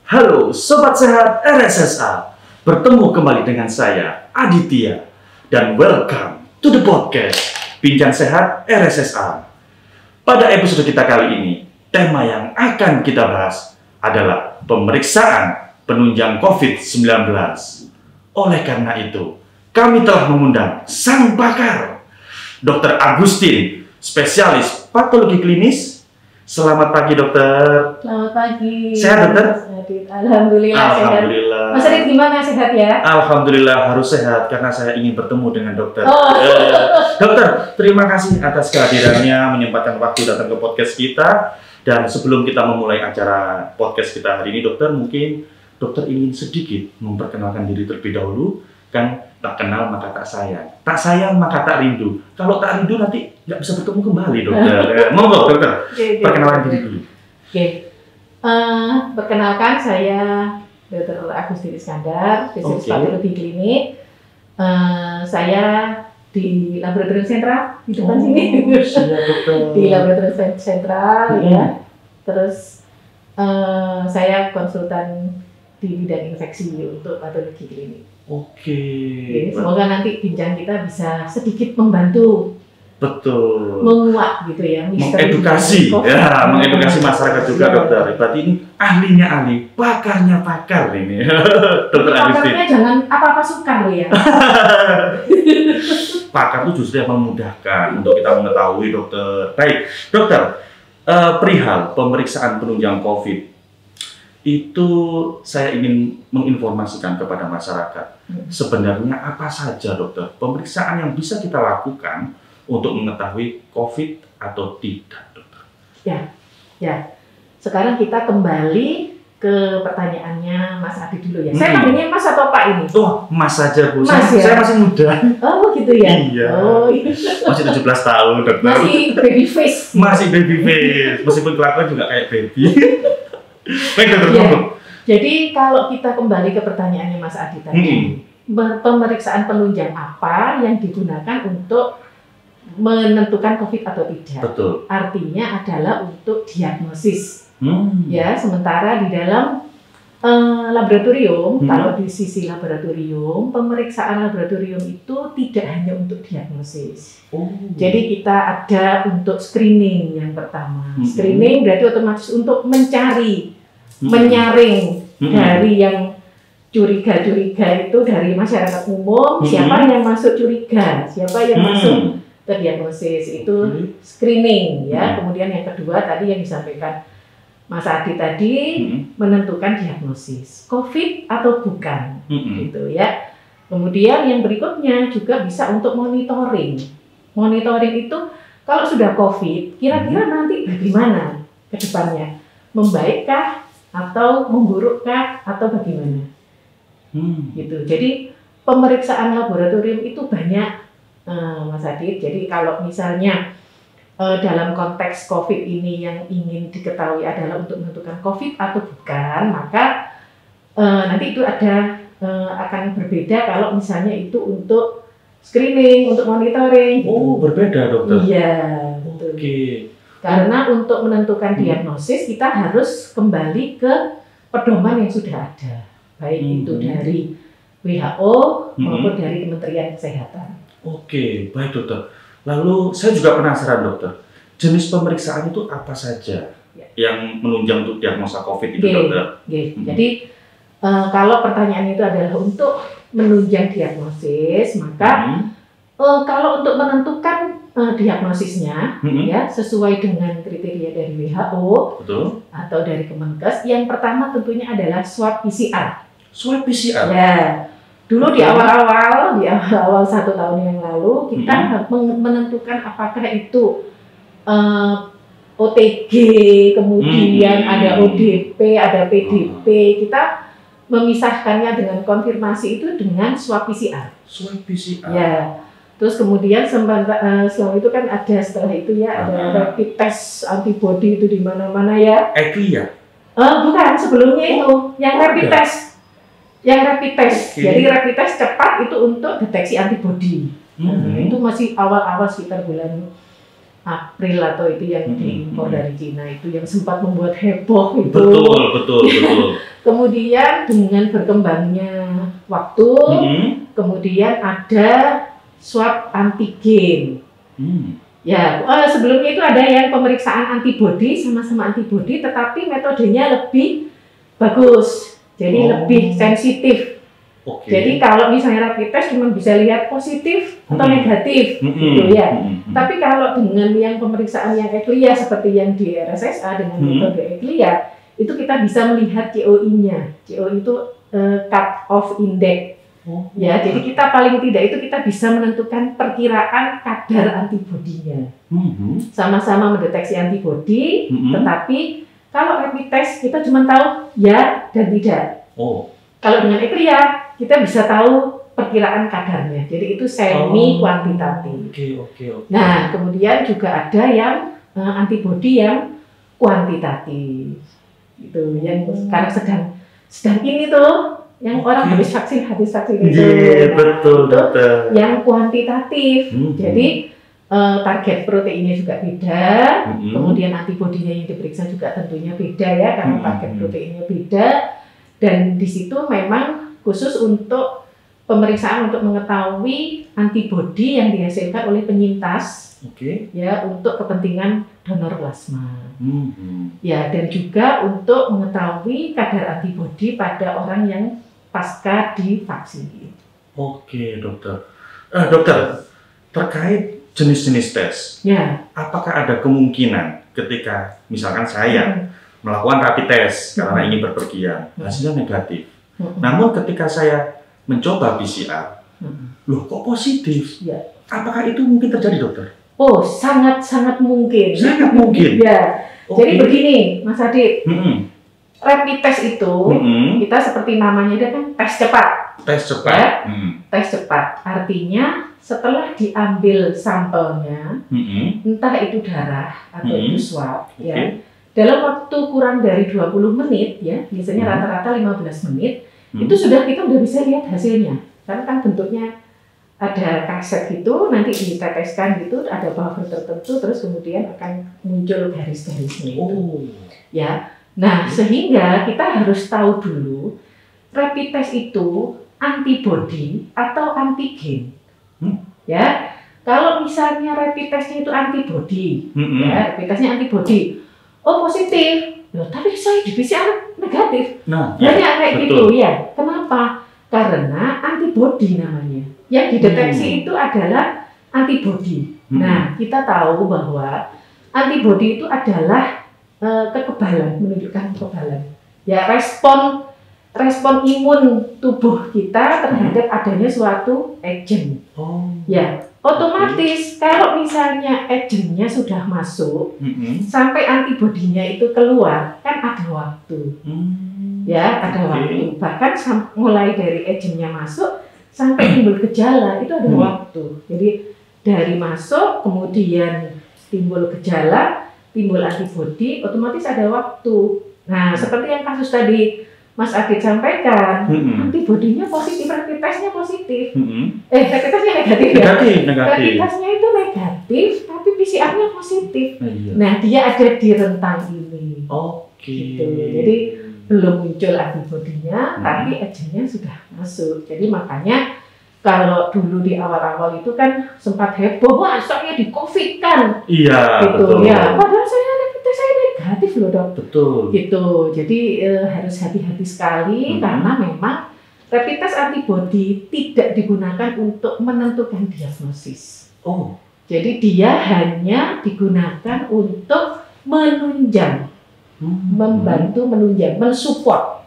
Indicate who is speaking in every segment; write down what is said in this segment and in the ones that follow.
Speaker 1: Halo Sobat Sehat RSSA, bertemu kembali dengan saya Aditya dan welcome to the podcast Bincang Sehat RSSA. Pada episode kita kali ini, tema yang akan kita bahas adalah pemeriksaan penunjang COVID-19. Oleh karena itu, kami telah mengundang sang pakar, Dr. Agustin, spesialis patologi klinis. Selamat pagi, dokter.
Speaker 2: Selamat pagi.
Speaker 1: Sehat, dokter?
Speaker 2: Alhamdulillah,
Speaker 1: Alhamdulillah.
Speaker 2: sehat. Mas Adit gimana, sehat ya?
Speaker 1: Alhamdulillah harus sehat karena saya ingin bertemu dengan dokter.
Speaker 2: Oh.
Speaker 1: Dokter, terima kasih atas kehadirannya menyempatkan waktu datang ke podcast kita. Dan sebelum kita memulai acara podcast kita hari ini, dokter, mungkin dokter ingin sedikit memperkenalkan diri terlebih dahulu. Kan tak kenal maka tak sayang maka tak rindu. Kalau tak rindu nanti nggak bisa bertemu kembali, dokter. Monggo, dokter, perkenalan diri dulu.
Speaker 2: Oke. Perkenalkan, saya Dr. Agustin Iskandar, spesialis patologi klinik. Saya di laboratorium sentral di depan sini.
Speaker 1: Siap, dokter.
Speaker 2: Di laboratorium sentral ya. Terus saya konsultan di bidang infeksi untuk patologi klinik.
Speaker 1: Oke.
Speaker 2: Semoga nanti bincang kita bisa sedikit membantu.
Speaker 1: Betul.
Speaker 2: Menguak gitu ya,
Speaker 1: mengedukasi, mengedukasi masyarakat juga, dokter. Berarti ini ahlinya ahli, pakarnya pakar ini, dokter Agustin.
Speaker 2: Pakarnya jangan apa-apa sukar loh ya.
Speaker 1: Pakar itu justru yang memudahkan untuk kita mengetahui, dokter. Baik, dokter, perihal pemeriksaan penunjang COVID itu saya ingin menginformasikan kepada masyarakat. Sebenarnya apa saja, dokter, pemeriksaan yang bisa kita lakukan untuk mengetahui COVID atau tidak, dokter?
Speaker 2: Ya. Sekarang kita kembali ke pertanyaannya Mas Adi dulu ya. Saya panggilnya Mas atau Pak ini?
Speaker 1: Oh, Mas saja, Bu.
Speaker 2: Mas,
Speaker 1: saya masih muda.
Speaker 2: Oh, gitu ya?
Speaker 1: Iya.
Speaker 2: Oh, iya.
Speaker 1: Masih 17 tahun, dokter.
Speaker 2: Masih baby face.
Speaker 1: Masih baby face. Meskipun kelakuan juga kayak baby. Baik, dokter.
Speaker 2: Ya. Jadi kalau kita kembali ke pertanyaannya Mas Adi tadi, pemeriksaan penunjang apa yang digunakan untuk menentukan COVID atau tidak?
Speaker 1: Betul.
Speaker 2: Artinya adalah untuk diagnosis. Ya, sementara di dalam laboratorium, kalau di sisi laboratorium, pemeriksaan laboratorium itu tidak hanya untuk diagnosis. Jadi kita ada untuk screening yang pertama. Screening berarti otomatis untuk mencari, menyaring dari yang curiga-curiga itu dari masyarakat umum, siapa yang masuk curiga, siapa yang masuk terdiagnosis, itu screening ya. Kemudian yang kedua tadi yang disampaikan Mas Adi tadi, menentukan diagnosis COVID atau bukan, gitu ya. Kemudian yang berikutnya juga bisa untuk monitoring. Monitoring itu kalau sudah COVID, kira-kira nanti bagaimana ke depannya? Membaikkah atau memburukkah atau bagaimana? Gitu. Jadi pemeriksaan laboratorium itu banyak, Mas Adit. Jadi kalau misalnya dalam konteks COVID ini yang ingin diketahui adalah untuk menentukan COVID atau bukan, maka nanti itu ada akan berbeda kalau misalnya itu untuk screening, untuk monitoring.
Speaker 1: Oh, berbeda, dokter?
Speaker 2: Iya, betul.
Speaker 1: Oke.
Speaker 2: Karena untuk menentukan diagnosis kita harus kembali ke pedoman yang sudah ada, baik itu dari WHO maupun dari Kementerian Kesehatan. Oke,
Speaker 1: baik, dokter. Lalu saya juga penasaran, dokter, jenis pemeriksaan itu apa saja yang menunjang untuk diagnosa COVID itu, dokter?
Speaker 2: Jadi kalau pertanyaan itu adalah untuk menunjang diagnosis, maka kalau untuk menentukan diagnosisnya ya sesuai dengan kriteria dari WHO atau dari Kemenkes, yang pertama tentunya adalah swab PCR.
Speaker 1: Swab PCR?
Speaker 2: Ya. Dulu di awal-awal 1 tahun yang lalu kita menentukan apakah itu OTG, kemudian ada ODP, ada PDP. Kita memisahkannya dengan konfirmasi itu dengan swab PCR.
Speaker 1: Swab PCR.
Speaker 2: Ya. Terus kemudian setelah itu kan ada setelah itu ya ada rapid test antibody itu di mana-mana ya.
Speaker 1: ECLI ya?
Speaker 2: Bukan, sebelumnya itu yang rapid test. Yang rapid test. Jadi rapid test cepat itu untuk deteksi antibody. Itu masih awal-awal sekitar bulan April atau itu yang diimpor dari Cina itu yang sempat membuat heboh itu.
Speaker 1: Betul.
Speaker 2: Kemudian dengan berkembangnya waktu, kemudian ada swab antigen. Ya, sebelumnya itu ada yang pemeriksaan antibodi, sama-sama antibodi, tetapi metodenya lebih bagus, jadi lebih sensitif. Jadi kalau misalnya rapid test cuma bisa lihat positif atau negatif, gitu ya. Tapi kalau dengan yang pemeriksaan yang ECLIA seperti yang di RSSA dengan metode ECLIA, itu kita bisa melihat COI-nya. COI itu cut off index. Ya, jadi kita paling tidak itu kita bisa menentukan perkiraan kadar antibodinya. Sama-sama mendeteksi antibodi, tetapi kalau rapid test kita cuma tahu ya dan tidak. Kalau dengan ECLIA kita bisa tahu perkiraan kadarnya. Jadi itu semi kuantitatif. Nah, kemudian juga ada yang antibodi yang kuantitatif. Itu yang sekarang sedang ini tuh yang orang habis vaksin itu.
Speaker 1: Betul.
Speaker 2: Yang kuantitatif. Jadi target proteinnya juga beda, kemudian antibodinya yang diperiksa juga tentunya beda ya, karena target proteinnya beda. Dan di situ memang khusus untuk pemeriksaan untuk mengetahui antibodi yang dihasilkan oleh penyintas, ya untuk kepentingan donor plasma. Ya, dan juga untuk mengetahui kadar antibodi pada orang yang pasca divaksin.
Speaker 1: Dokter. Dokter, terkait jenis-jenis tes, apakah ada kemungkinan ketika misalkan saya melakukan rapid test karena ingin berpergian, hasilnya negatif. Namun ketika saya mencoba PCR, loh kok positif? Apakah itu mungkin terjadi, dokter?
Speaker 2: Sangat mungkin.
Speaker 1: Sangat mungkin.
Speaker 2: Ya. Jadi begini, Mas Adit. Rapid test itu kita seperti namanya itu kan tes cepat.
Speaker 1: Tes cepat.
Speaker 2: Tes cepat. Artinya setelah diambil sampelnya, entah itu darah atau itu swab, ya. Dalam waktu kurang dari 20 menit ya, biasanya rata-rata 15 menit, itu kita udah bisa lihat hasilnya. Karena kan bentuknya ada kaset gitu, nanti diteteskan gitu, ada buffer tertentu, terus kemudian akan muncul garis-garisnya itu. Ya. Nah, sehingga kita harus tahu dulu rapid test itu antibodi atau antigen. Ya. Kalau misalnya rapid testnya itu antibodi, ya, rapid testnya antibodi. Positif, tapi saya di PCR negatif. Banyak kayak gitu ya. Kenapa? Karena antibodi namanya. Yang dideteksi itu adalah antibodi. Nah, kita tahu bahwa antibodi itu adalah kekebalan, menunjukkan kekebalan. Ya, respon imun tubuh kita terhadap adanya suatu agent. Ya. Otomatis kalau misalnya agennya sudah masuk sampai antibodinya itu keluar kan ada waktu, ya ada waktu. Bahkan mulai dari agennya masuk sampai timbul gejala itu ada waktu. Jadi dari masuk kemudian timbul gejala, timbul antibodi, otomatis ada waktu. Nah seperti yang kasus tadi Mas Adit sampaikan, antibodinya positif, rapid testnya positif. Rapid testnya negatif ya? Rapid testnya itu negatif, tapi PCR-nya positif. Nah, dia ada di rentang ini. Gitu. Jadi, belum muncul antibodinya, tapi agennya sudah masuk. Jadi, makanya kalau dulu di awal-awal itu kan sempat heboh, wah, soalnya di COVID kan.
Speaker 1: Iya,
Speaker 2: gitu.
Speaker 1: Betul.
Speaker 2: Ya, padahal saya negatif loh dok.
Speaker 1: Betul.
Speaker 2: Gitu. Jadi harus hati-hati sekali karena memang rapid test antibody tidak digunakan untuk menentukan diagnosis. Jadi dia hanya digunakan untuk menunjang, membantu menunjang, mensupport.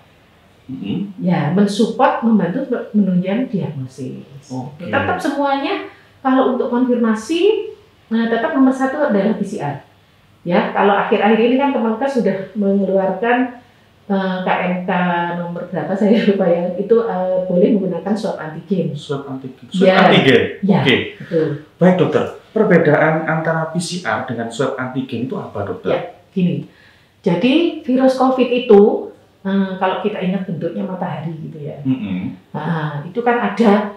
Speaker 2: Ya, mensupport, membantu menunjang diagnosis. Tetap semuanya kalau untuk konfirmasi tetap nomor 1 adalah PCR. Ya, kalau akhir-akhir ini kan Kemenkes sudah mengeluarkan KMK nomor berapa saya lupa ya, itu boleh menggunakan swab antigen.
Speaker 1: Swab antigen. Oke.
Speaker 2: Betul.
Speaker 1: Baik dokter, perbedaan antara PCR dengan swab antigen itu apa dokter?
Speaker 2: Ya, gini. Jadi virus COVID itu kalau kita ingat bentuknya matahari gitu ya. Nah, itu kan ada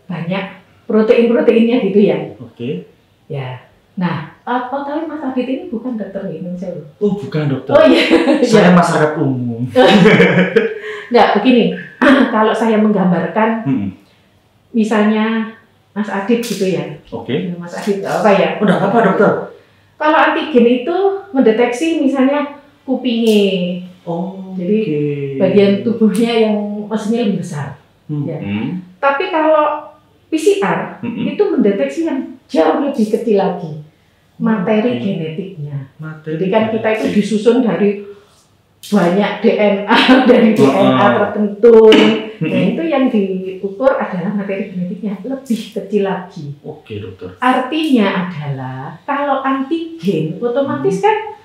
Speaker 2: banyak protein-proteinnya gitu ya.
Speaker 1: Oke.
Speaker 2: Ya. Nah, Oh, tapi Mas Adit ini bukan dokter minum saya.
Speaker 1: Oh, bukan dokter.
Speaker 2: Oh iya.
Speaker 1: Saya masyarakat umum.
Speaker 2: Enggak, begini. Kalau saya menggambarkan, misalnya Mas Adit gitu ya.
Speaker 1: Oke.
Speaker 2: Mas Adit apa ya?
Speaker 1: Udah apa dokter?
Speaker 2: Kalau antigen itu mendeteksi misalnya kupingnya.
Speaker 1: Oh.
Speaker 2: Jadi bagian tubuhnya yang maksudnya lebih besar. Ya. Tapi kalau PCR itu mendeteksi yang jauh lebih kecil lagi, materi genetiknya. Jadi kan kita itu disusun dari banyak DNA dari DNA tertentu. Nah itu yang diukur adalah materi genetiknya lebih kecil lagi.
Speaker 1: Oke dokter.
Speaker 2: Artinya adalah kalau antigen otomatis kan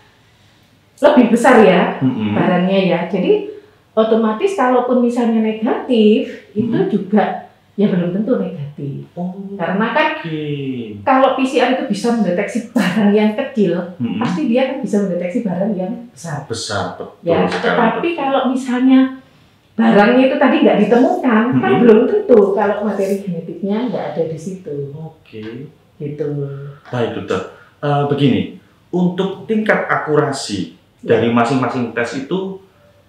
Speaker 2: lebih besar ya barangnya ya. Jadi otomatis kalaupun misalnya negatif itu juga ya belum tentu negatif. Karena kan kalau PCR itu bisa mendeteksi barang yang kecil, pasti dia kan bisa mendeteksi barang yang besar.
Speaker 1: Besar, betul.
Speaker 2: Ya, tetapi kalau misalnya barangnya itu tadi nggak ditemukan, kan belum tentu kalau materi genetiknya nggak ada di situ.
Speaker 1: Oke.
Speaker 2: Gitu.
Speaker 1: Baik dokter. Begini, untuk tingkat akurasi dari masing-masing tes itu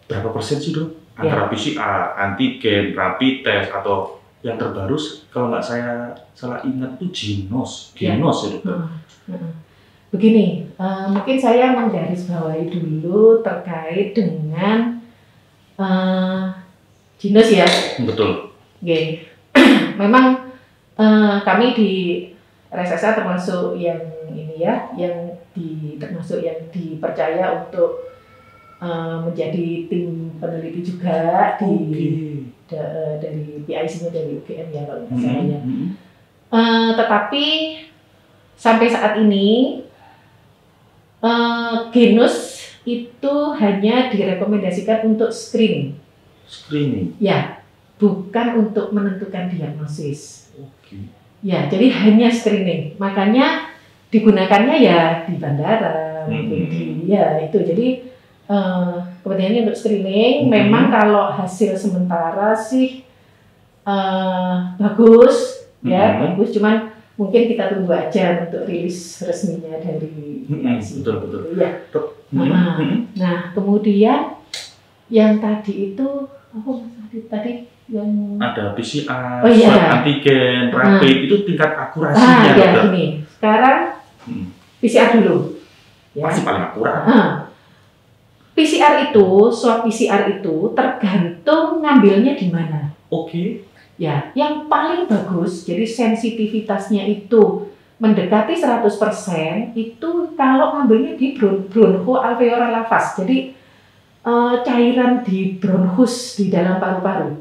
Speaker 1: berapa persen sih dok? Antara PCR, antigen, rapid test, atau yang terbaru kalau nggak saya salah ingat itu genos ya dokter.
Speaker 2: Begini, mungkin saya menggarisbawahi dulu terkait dengan genos ya.
Speaker 1: Betul.
Speaker 2: Oke. Memang kami di RSSA termasuk yang ini ya, termasuk yang dipercaya untuk menjadi tim peneliti juga dari PIC-nya dari UGM ya kalau nggak salah ya. Tetapi sampai saat ini genus itu hanya direkomendasikan untuk screening.
Speaker 1: Screening?
Speaker 2: Ya, bukan untuk menentukan diagnosis.
Speaker 1: Oke.
Speaker 2: Ya, jadi hanya screening. Makanya digunakannya ya di bandara, ya itu. Jadi kepentingannya untuk screening. Memang kalau hasil sementara sih bagus, ya bagus. Cuman mungkin kita tunggu aja untuk rilis resminya dari PIC.
Speaker 1: Betul.
Speaker 2: Ya. Nah, kemudian yang tadi itu apa tadi yang
Speaker 1: ada PCR, antigen, rapid itu tingkat akurasinya.
Speaker 2: Ya gini. Sekarang PCR dulu. Ya.
Speaker 1: Pasti paling akurat.
Speaker 2: PCR itu, swab PCR itu tergantung ngambilnya di mana.
Speaker 1: Oke.
Speaker 2: Ya, yang paling bagus, jadi sensitivitasnya itu mendekati 100% itu kalau ngambilnya di bronchoalveolar lavas. Jadi cairan di bronchus di dalam paru-paru.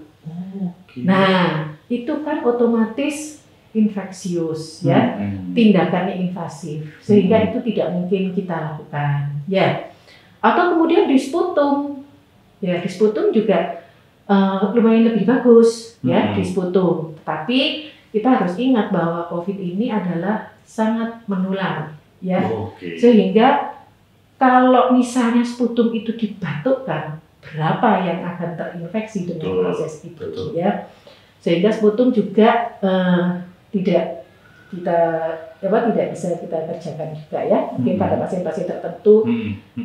Speaker 2: Nah, itu kan otomatis infeksius ya, tindakannya invasif, sehingga itu tidak mungkin kita lakukan. Ya. Atau kemudian di sputum, ya di sputum juga lumayan lebih bagus ya di sputum. Tapi kita harus ingat bahwa COVID ini adalah sangat menular, ya. Sehingga kalau misalnya sputum itu dibatukkan, berapa yang akan terinfeksi dengan proses itu, ya. Sehingga sputum juga tidak bisa kita kerjakan juga ya, mungkin pada pasien-pasien tertentu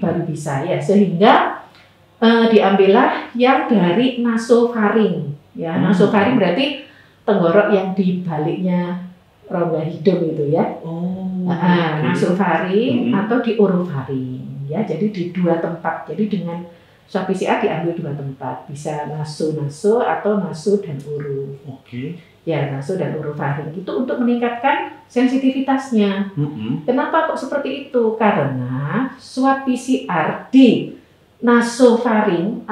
Speaker 2: baru bisa ya, sehingga diambillah yang dari nasofaring ya. Nasofaring berarti tenggorok yang di baliknya rongga hidung itu ya. Nasofaring atau di orofaring ya, jadi di dua tempat. Jadi dengan swab PCR diambil dua tempat, bisa naso atau naso dan oro. Ya, naso dan orofaring itu untuk meningkatkan sensitivitasnya. Kenapa kok seperti itu? Karena swab PCR di nasofaring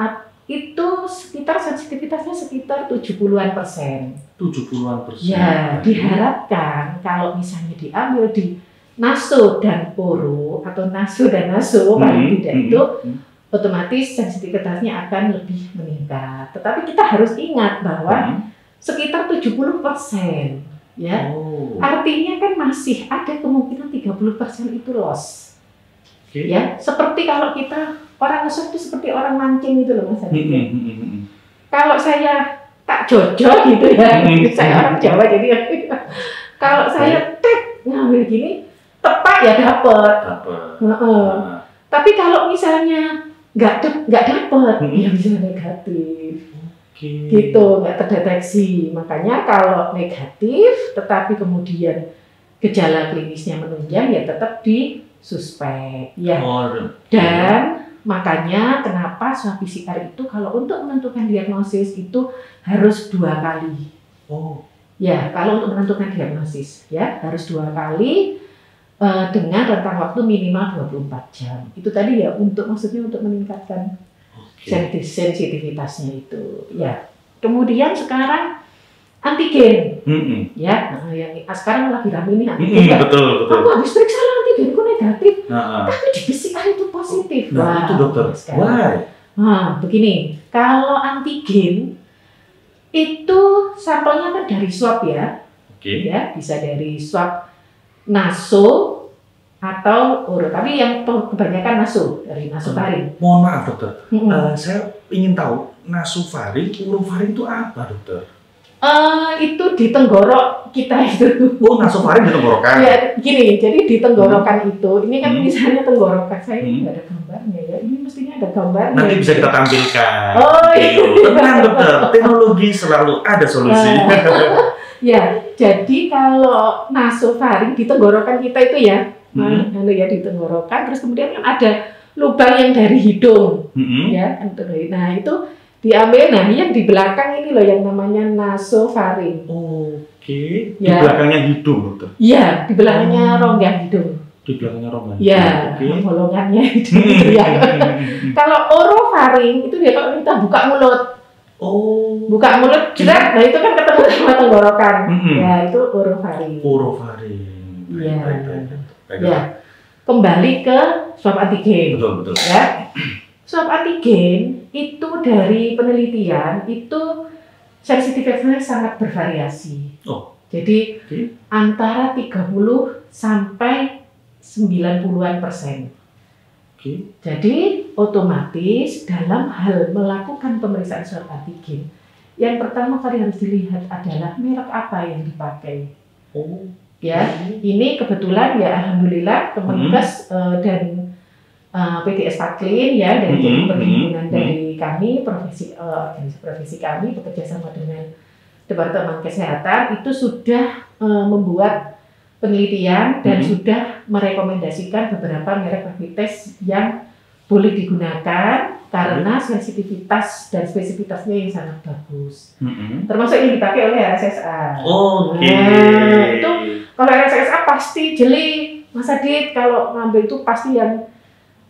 Speaker 2: itu sekitar sensitivitasnya sekitar 70-an%.
Speaker 1: 70-an%.
Speaker 2: Ya, diharapkan kalau misalnya diambil di naso dan oro atau naso dan naso paling tidak itu otomatis sensitivitasnya akan lebih meningkat. Tetapi kita harus ingat bahwa sekitar 70% ya. Artinya kan masih ada kemungkinan 30% itu loss. Ya, seperti kalau kita orang ngeswab itu seperti orang mancing gitu loh Mas. Kalau saya tak jojo gitu ya, saya orang Jawa jadi kalau saya tek ngambil gini tepat ya dapat.
Speaker 1: Nah.
Speaker 2: Tapi kalau misalnya nggak dapat, ya bisa negatif. Gitu, nggak terdeteksi. Makanya kalau negatif, tetapi kemudian gejala klinisnya menunjang, ya tetap disuspek. Ya. Dan makanya kenapa swab PCR itu kalau untuk menentukan diagnosis itu harus 2 kali. Ya, kalau untuk menentukan diagnosis ya harus 2 kali dengan rentang waktu minimal 24 jam. Itu tadi ya maksudnya untuk meningkatkan sensitivitasnya itu. Ya. Kemudian sekarang antigen. Ya, yang sekarang lagi rame nih antigen.
Speaker 1: Betul.
Speaker 2: Aku habis periksa antigenku negatif. Tapi di PCR itu positif.
Speaker 1: Nah, itu dokter. Why?
Speaker 2: Nah, begini, kalau antigen itu sampelnya kan dari swab ya. Ya, bisa dari swab naso atau oro, tapi yang kebanyakan naso, dari nasofaring.
Speaker 1: Mohon maaf dokter, saya ingin tahu nasofaring, orofaring itu apa dokter?
Speaker 2: Itu di tenggorok kita itu.
Speaker 1: Nasofaring di tenggorokan?
Speaker 2: Ya, gini, jadi di tenggorokan itu, ini kan misalnya tenggorokan saya ini nggak ada gambarnya ya, ini mestinya ada gambarnya.
Speaker 1: Nanti bisa kita tampilkan.
Speaker 2: Iya.
Speaker 1: Tenang dokter, teknologi selalu ada solusi.
Speaker 2: Ya, jadi kalau nasofaring di tenggorokan kita itu ya, di tenggorokan, terus kemudian kan ada lubang yang dari hidung, ya, nah itu diambil, nah yang di belakang ini loh yang namanya nasofaring. Di
Speaker 1: belakangnya hidung dokter?
Speaker 2: Iya, di belakangnya rongga hidung.
Speaker 1: Di belakangnya rongga hidung?
Speaker 2: Iya, bolongannya hidung. Kalau orofaring itu dia kalau kita buka mulut. Buka mulut, jelas, nah itu kan ketemu sama tenggorokan. Ya, itu orofaring.
Speaker 1: Iya.
Speaker 2: Ya, kembali ke swab antigen.
Speaker 1: Betul.
Speaker 2: Ya, swab antigen itu dari penelitian itu sensitivitasnya sangat bervariasi. Jadi antara 30 sampai 90-an%. Jadi otomatis dalam hal melakukan pemeriksaan swab antigen, yang pertama kali harus dilihat adalah merek apa yang dipakai. Ya, ini kebetulan ya alhamdulillah Kemenkes dan PDS Paklin ya dari perhimpunan dari kami profesi kami bekerja sama dengan Departemen Kesehatan itu sudah membuat penelitian dan sudah merekomendasikan beberapa merek rapid test yang boleh digunakan karena sensitivitas dan spesifitasnya yang sangat bagus. Termasuk yang dipakai oleh RSSA. Nah, itu kalau RSSA pasti jeli, Mas Adit, kalau ngambil itu pasti yang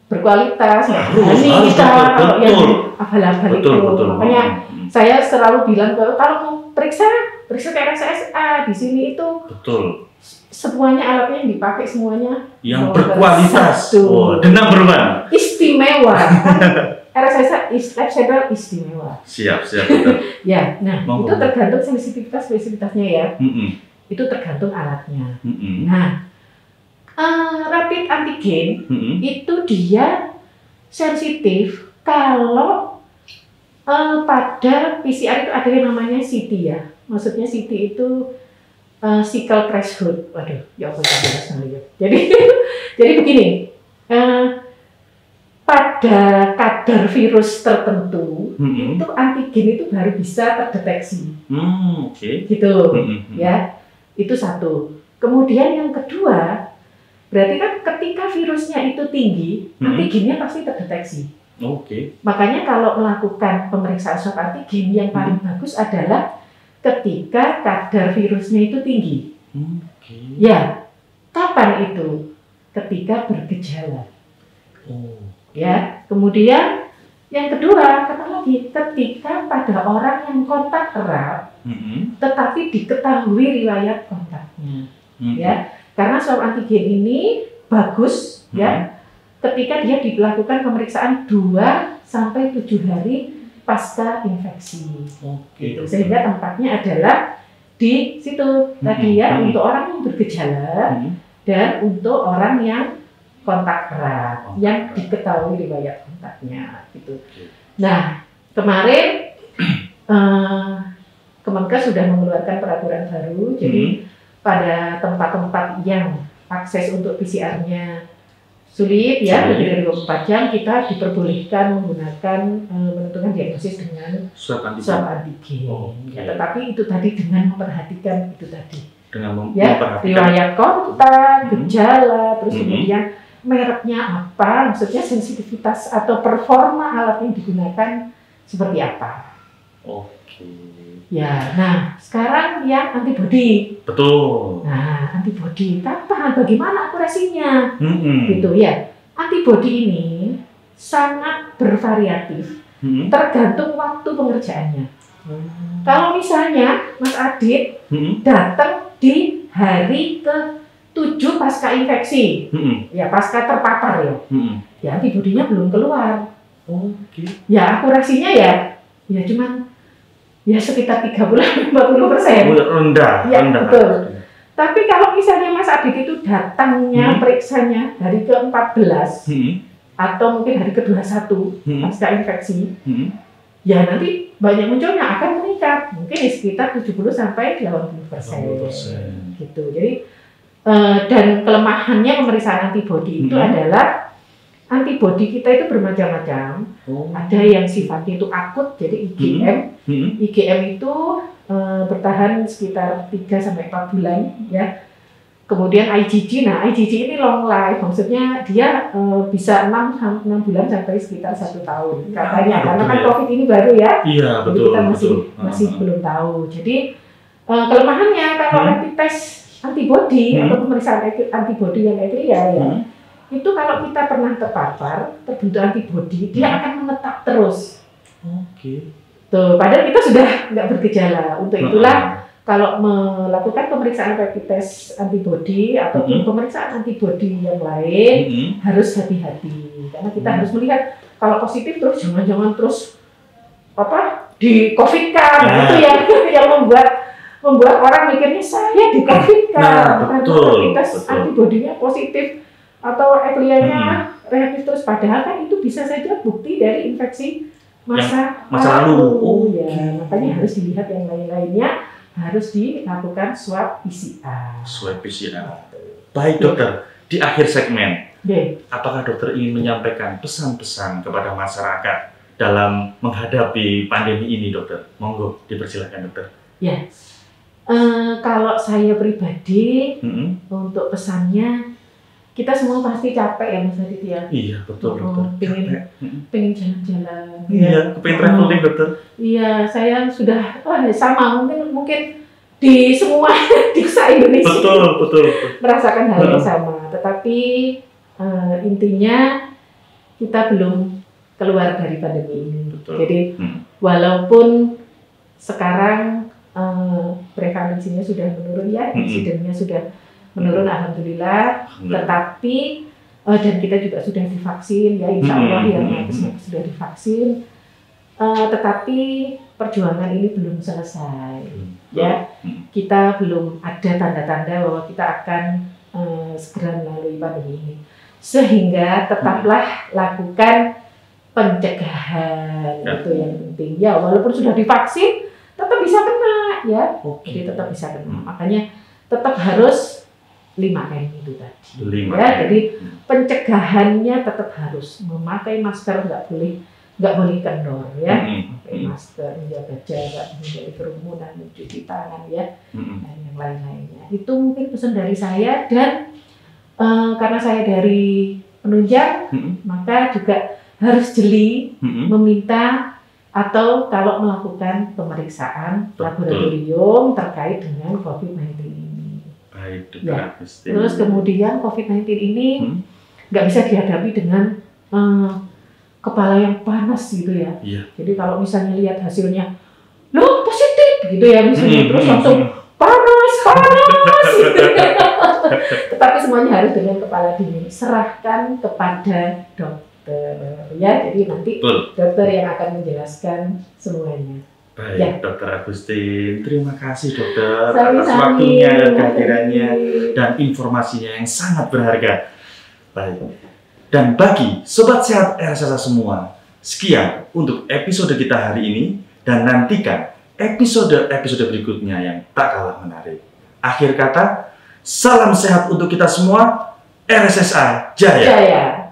Speaker 2: berkualitas, ini kita kalau yang abal-abal itu. Makanya saya selalu bilang kalau mau periksa ke RSSA di sini itu. Semuanya alatnya yang dipakai semuanya
Speaker 1: yang berkualitas. The number one.
Speaker 2: Istimewa. RSSA istimewa.
Speaker 1: Siap.
Speaker 2: Ya, nah itu tergantung spesifitasnya ya. Itu tergantung alatnya. Nah, rapid antigen itu dia sensitif kalau pada PCR itu ada yang namanya CT ya. Maksudnya CT itu cycle threshold. Waduh, ya apa ya. Jadi begini. Pada kadar virus tertentu itu antigen itu baru bisa terdeteksi. Gitu. Ya. Itu satu. Kemudian yang kedua, berarti kan ketika virusnya itu tinggi, antigennya pasti terdeteksi. Makanya kalau melakukan pemeriksaan swab antigen yang paling bagus adalah ketika kadar virusnya itu tinggi. Ya, kapan itu? Ketika bergejala. Ya, kemudian yang kedua, ketika pada orang yang kontak erat, tetapi diketahui riwayat kontaknya. Ya, karena swab antigen ini bagus ya ketika dia dilakukan pemeriksaan 2 sampai 7 hari pasca infeksi. Gitu. Sehingga tempatnya adalah di situ tadi ya untuk orang yang bergejala dan untuk orang yang kontak erat yang diketahui riwayat kontaknya gitu. Nah, kemarin Kemenkes sudah mengeluarkan peraturan baru, jadi pada tempat-tempat yang akses untuk PCR-nya sulit ya, lebih dari 24 jam kita diperbolehkan menggunakan menentukan diagnosis dengan swab antigen. Ya, tetapi itu tadi dengan memperhatikan itu tadi. Dengan memperhatikan riwayat kontak, gejala, terus kemudian mereknya apa, maksudnya sensitivitas atau performa alat yang digunakan seperti apa. Ya, nah sekarang yang antibody.
Speaker 1: Betul.
Speaker 2: Nah, antibody apa? Bagaimana akurasinya? Gitu ya. Antibody ini sangat bervariatif, tergantung waktu pengerjaannya. Kalau misalnya Mas Adit datang di hari ke-7 pasca infeksi, ya pasca terpapar ya, ya antibody-nya belum keluar. Ya akurasinya ya cuman ya sekitar 30-40%.
Speaker 1: Rendah.
Speaker 2: Ya, betul. Tapi kalau misalnya Mas Adit itu datangnya periksanya hari ke-14 atau mungkin hari ke-21 pasca infeksi, ya nanti banyak munculnya akan meningkat, mungkin di sekitar 70-80%. Gitu. Jadi dan kelemahannya pemeriksaan antibody itu adalah antibody kita itu bermacam-macam. Ada yang sifatnya itu akut, jadi IgM. IgM itu bertahan sekitar 3-4 bulan, ya. Kemudian IgG, nah IgG ini long life, maksudnya dia bisa 6 bulan sampai sekitar 1 tahun katanya, karena kan COVID ini baru ya.
Speaker 1: Iya,
Speaker 2: jadi
Speaker 1: betul.
Speaker 2: Kita masih belum tahu. Jadi kelemahannya kalau rapid test antibody atau pemeriksaan antibody yang ya. Itu kalau kita pernah terpapar, terbentuk antibody, dia akan menetap terus. Tuh, padahal kita sudah nggak bergejala. Untuk itulah kalau melakukan pemeriksaan rapid test antibody ataupun pemeriksaan antibody yang lain harus hati-hati. Karena kita harus melihat kalau positif terus jangan-jangan terus di COVID-kan. Itu yang membuat orang mikirnya saya di COVID-kan. Karena rapid test antibody-nya positif atau eklianya reaktif terus, padahal kan itu bisa saja bukti dari infeksi masa lalu. Ya, makanya harus dilihat yang lain-lainnya, harus dilakukan swab PCR.
Speaker 1: Baik dokter, di akhir segmen, apakah dokter ingin menyampaikan pesan-pesan kepada masyarakat dalam menghadapi pandemi ini, dokter? Monggo, dipersilakan dokter.
Speaker 2: Ya, kalau saya pribadi untuk pesannya, kita semua pasti capek ya Mas Adit ya.
Speaker 1: Iya betul dokter.
Speaker 2: Pengen jalan-jalan.
Speaker 1: Iya, pengen traveling dokter.
Speaker 2: Iya, saya sudah sama mungkin di semua di Indonesia.
Speaker 1: Betul.
Speaker 2: Merasakan hal yang sama. Tetapi intinya kita belum keluar dari pandemi ini. Jadi walaupun sekarang prevalensinya sudah menurun ya, insidennya sudah menurun alhamdulillah, tetapi dan kita juga sudah divaksin ya, insya Allah yang sudah divaksin, tetapi perjuangan ini belum selesai ya, kita belum ada tanda-tanda bahwa kita akan segera melalui pandemi ini, sehingga tetaplah lakukan pencegahan. Itu yang penting ya, walaupun sudah divaksin tetap bisa kena ya, jadi tetap bisa kena, makanya tetap harus 5M itu tadi. Ya, jadi pencegahannya tetap harus memakai masker, nggak boleh kendor ya, pakai masker, menjaga jarak, menghindari kerumunan, mencuci tangan ya, dan yang lain-lainnya. Itu mungkin pesan dari saya, dan karena saya dari penunjang, maka juga harus jeli meminta atau kalau melakukan pemeriksaan laboratorium terkait dengan COVID-19 ini. Ya. Terus kemudian COVID-19 ini nggak bisa dihadapi dengan kepala yang panas gitu ya. Jadi kalau misalnya lihat hasilnya, loh positif gitu ya misalnya, terus langsung panas. Tetapi semuanya harus dengan kepala dingin. Serahkan kepada dokter ya. Jadi nanti dokter yang akan menjelaskan semuanya.
Speaker 1: Baik, Dokter Agustin, terima kasih dokter atas waktunya, kehadirannya, dan informasinya yang sangat berharga. Baik, dan bagi Sobat Sehat RSSA semua, sekian untuk episode kita hari ini, dan nantikan episode berikutnya yang tak kalah menarik. Akhir kata, Salam sehat untuk kita semua. RSSA Jaya.
Speaker 2: Jaya.